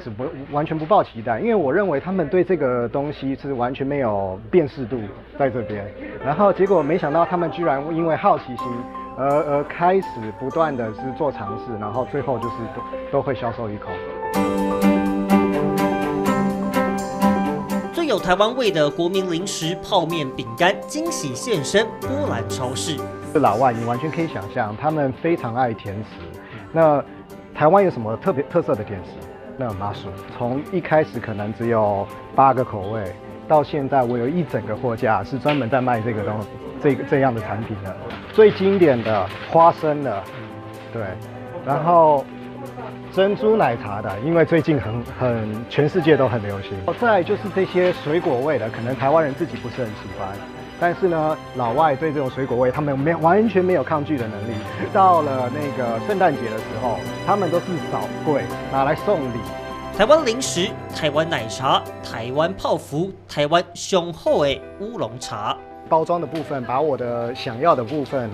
始完全不抱期待，因为我认为他们对这个东西是完全没有辨识度在这边，然后结果没想到他们居然因为好奇心而开始不断的是做尝试，然后最后就是都会销售一空。最有台湾味的国民零食泡面饼干惊喜现身波兰超市。老外你完全可以想象，他们非常爱甜食。那台湾有什么特色的甜食？那麻薯，从一开始可能只有8个口味，到现在我有一整个货架是专门在卖这样的产品的。最经典的花生的，对，然后珍珠奶茶的，因为最近全世界都很流行。再来就是这些水果味的，可能台湾人自己不是很喜欢，但是呢，老外对这种水果味他们完全没有抗拒的能力。到了那个圣诞节的时候，他们都是扫柜拿来送礼。台湾零食、台湾奶茶、台湾泡芙、台湾雄厚的乌龙茶。包装的部分，把我的想要的部分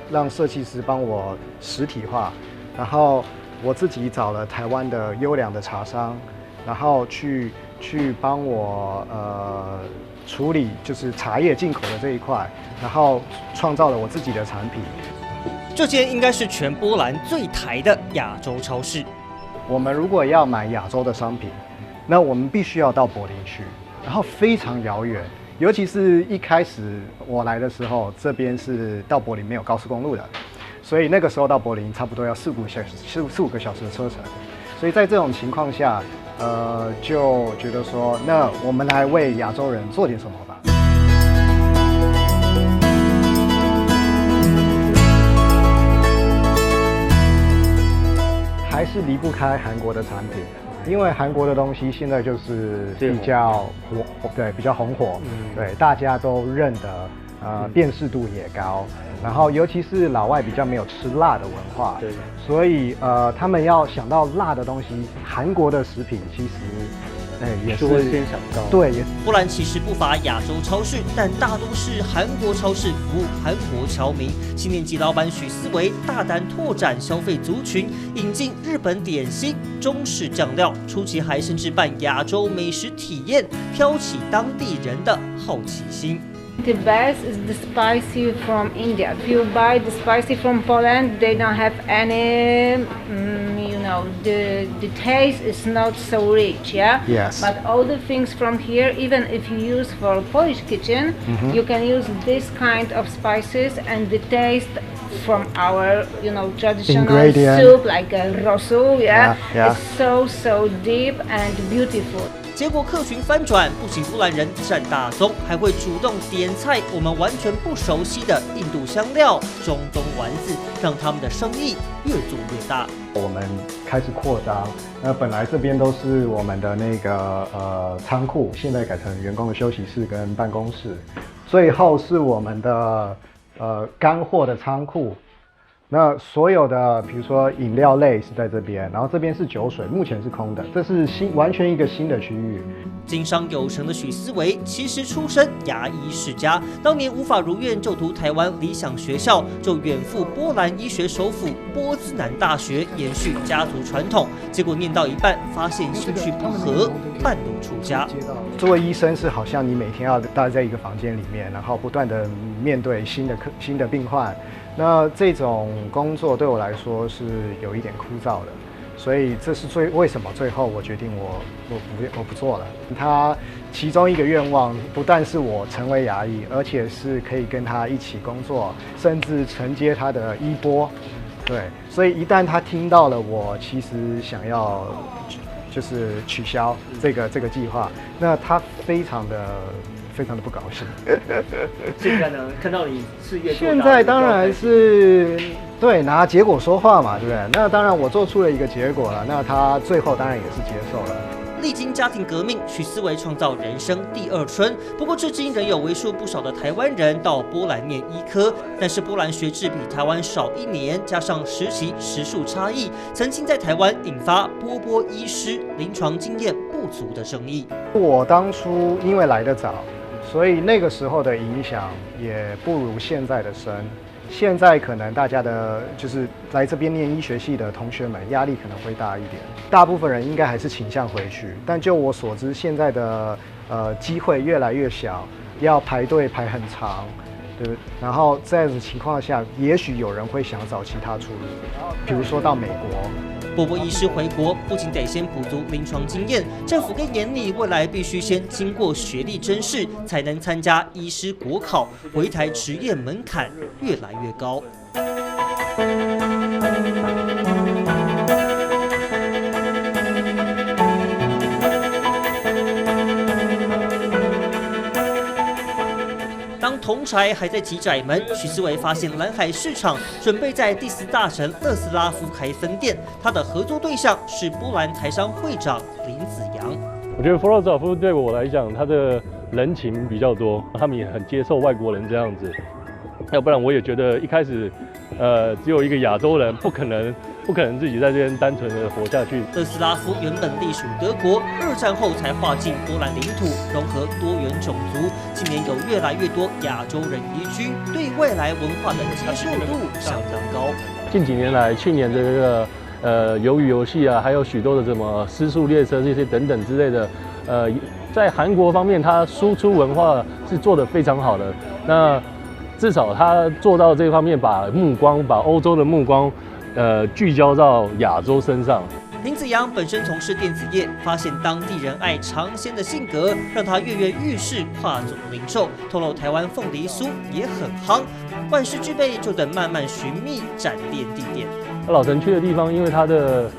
让设计师帮我实体化，然后我自己找了台湾的优良的茶商，然后去帮我处理就是茶叶进口的这一块，然后创造了我自己的产品。这间应该是全波兰最台的亚洲超市。我们如果要买亚洲的商品，那我们必须要到柏林去，然后非常遥远。尤其是一开始我来的时候，这边是到柏林没有高速公路的，所以那个时候到柏林差不多要4、5个小时的车程。所以在这种情况下，就觉得说，那我们来为亚洲人做点什么吧。还是离不开韩国的产品。因为韩国的东西现在就是比较红火，对，大家都认得，辨识度也高，然后尤其是老外比较没有吃辣的文化，对，所以他们要想到辣的东西，韩国的食品其实也是会先想到，对，波兰其实不乏亚洲超市，但大多是韩国超市服务韩国侨民。新年级老板许思维大胆拓展消费族群，引进日本点心、中式酱料，初期还甚至办亚洲美食体验，挑起当地人的好奇心。The best is the spicy from India. If you buy the spicy from Poland, they don't have any, the taste is not so rich, yeah? Yes. But all the things from here, even if you use for Polish kitchen, you can use this kind of spices and the taste from our, traditional soup, like a rosół, yeah? It's so deep and beautiful. 结果客群翻转，不仅波兰人占大宗，还会主动点菜我们完全不熟悉的印度香料、中东丸子，让他们的生意越做越大。我们开始扩张，那本来这边都是我们的那个仓库，现在改成员工的休息室跟办公室，最后是我们的干货的仓库。那所有的，比如说饮料类是在这边，然后这边是酒水，目前是空的，这是完全一个新的区域。经商有成的许思维，其实出身牙医世家，当年无法如愿就读台湾理想学校，就远赴波兰医学首府波兹南大学延续家族传统，结果念到一半发现兴趣不合，半路出家。作为医生是好像你每天要待在一个房间里面，然后不断的面对新的病患。那这种工作对我来说是有一点枯燥的，所以这是为什么最后我决定我不做了。他其中一个愿望不但是我成为牙医，而且是可以跟他一起工作，甚至承接他的衣钵。对，所以一旦他听到了我其实想要就是取消这个计划，那他非常的不高兴。现在呢，看到你事业现在当然是对拿结果说话嘛，对不对？那当然我做出了一个结果了，那他最后当然也是接受了。历经家庭革命，许思维创造人生第二春。不过，至今仍有为数不少的台湾人到波兰念医科，但是波兰学制比台湾少1年，加上时期时数差异，曾经在台湾引发波医师临床经验不足的争议。我当初因为来得早，所以那个时候的影响也不如现在的深。现在可能大家的就是来这边念医学系的同学们压力可能会大一点，大部分人应该还是倾向回去。但就我所知，现在的机会越来越小，要排队排很长，对。然后这样子情况下，也许有人会想找其他出路，比如说到美国。波波医师回国不仅得先补足临床经验，政府更严厉，未来必须先经过学历甄试，才能参加医师国考，回台执业门槛越来越高。当同侪还在挤窄门，许思维发现蓝海市场准备在第10大城勒斯拉夫开分店。他的合作对象是波兰台商会长林子阳。我觉得弗洛茨夫对我来讲，他的人情比较多，他们也很接受外国人这样子。要不然我也觉得一开始，只有一个亚洲人，不可能自己在这边单纯的活下去。勒斯拉夫原本隶属德国，2战后才划进波兰领土，融合多元种族。近年有越来越多亚洲人移居，对未来文化的接受度相当高。近几年来，去年的这个鱿鱼游戏啊，还有许多的什么失速列车这些等等之类的，在韩国方面，它输出文化是做得非常好的。那至少他做到这方面，把欧洲的目光，聚焦到亚洲身上。林子阳本身从事电子业，发现当地人爱尝鲜的性格，让他跃跃欲试跨总零售。透露台湾凤梨酥也很夯，万事俱备，就等慢慢寻觅展店地点。老城区的地方，因为它的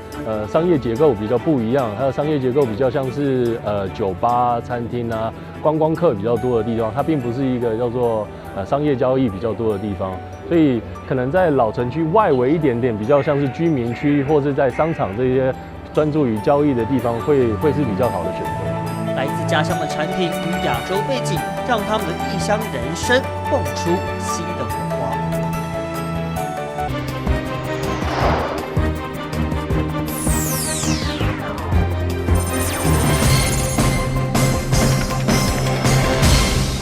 商业结构比较不一样，它的商业结构比较像是酒吧、餐厅啊，观光客比较多的地方，它并不是一个叫做商业交易比较多的地方，所以可能在老城区外围一点点，比较像是居民区或是在商场这些专注于交易的地方，会是比较好的选择。来自家乡的产品与亚洲背景，让他们的异乡人生蹦出新的火